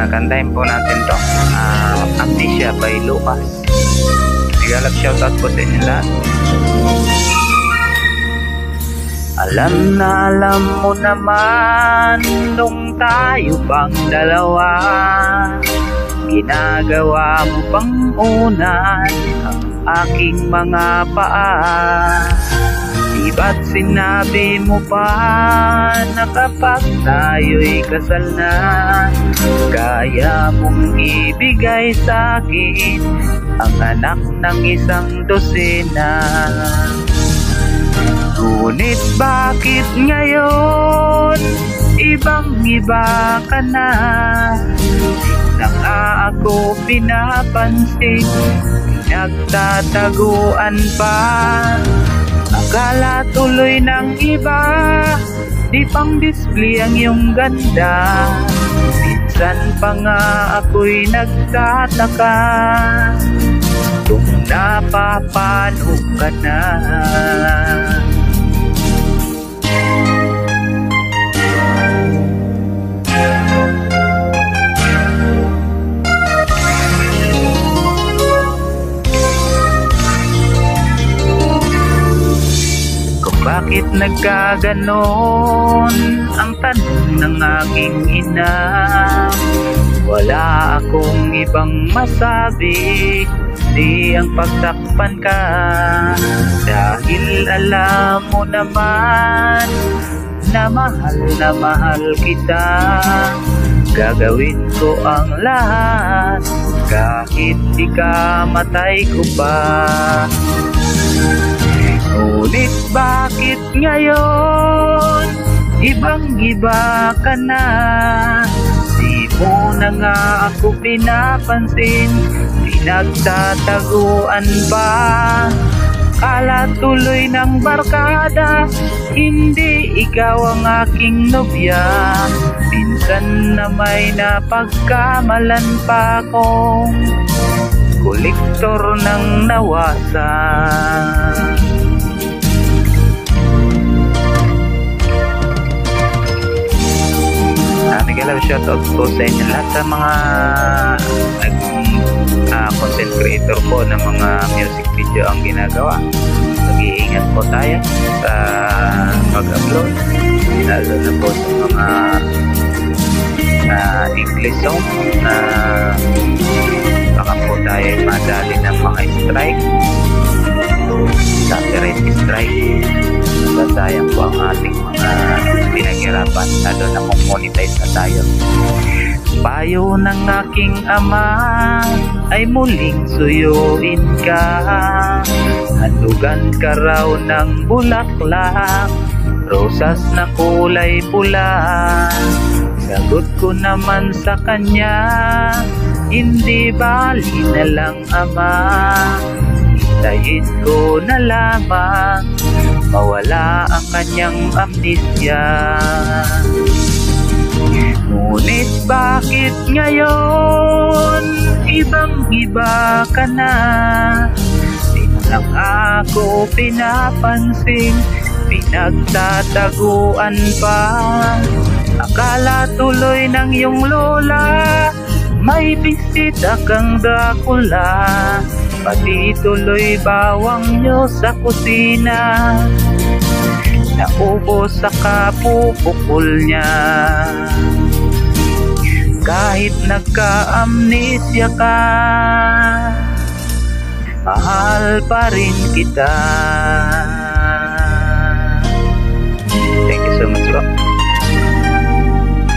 Kantahin po natin to. Amnesia by Lucas. Igalap shoutout po sa inyo lahat. Alam na alam mo naman nung tayo pang dalawa, ginagawa mo pang unan ang aking mga paa. Di ba't sinabi mo pa na kapag tayo'y kasal na, kaya mong ibigay sa'kin ang anak ng isang dosena. Ngunit bakit ngayon ibang-iba ka na? Nang ako pinapansin, nagtataguan pa. Akala tuloy ng iba, di pang display ang iyong ganda. Minsan pa nga ako'y nagtataka kung napapano ka na. Bakit nagkaganon? Ang tanong ng aking ina. Wala akong ibang masabi, di ang pagtakpan ka. Dahil alam mo naman na mahal kita. Gagawin ko ang lahat kahit ikamatay ko pa. Ngunit bakit ngayon ibang-iba ka na? Di mo na nga ako pinapansin, pinagtataguan pa. Kala tuloy ng barkada, hindi ikaw ang aking nobya. Minsan na may napagkamalan pa kong kolektor ng nawasan. Nagalaw shoutout po sa inyo lahat sa mga content creator po ng mga music video ang ginagawa. Mag-iingat po tayo sa mag-upload, lalo na po sa mga English song na baka po tayo madali ng mga strike, copyright strike. Sayang po ang ating mga pinaghirapan, lalo na kung monetize na tayo. Payo ng aking ama ay muling suyuin ka. Handugan ka raw ng bulaklak, rosas na kulay pula. Sagot ko naman sa kanya, hindi bali na lang ama. Hintayin ko na lamang mawala ang kanyang amnesia. Ngunit bakit ngayon ibang-iba ka na? Di mo lang ako pinapansin, pinagtataguan pa. Akala tuloy ng iyong lola may bisita kang Dracula. Pati tuloy bawang nyo sa kusina, naubos sa kapupukol niya. Kahit nagka-amnesia ka, mahal pa rin kita. Thank you so much, bro.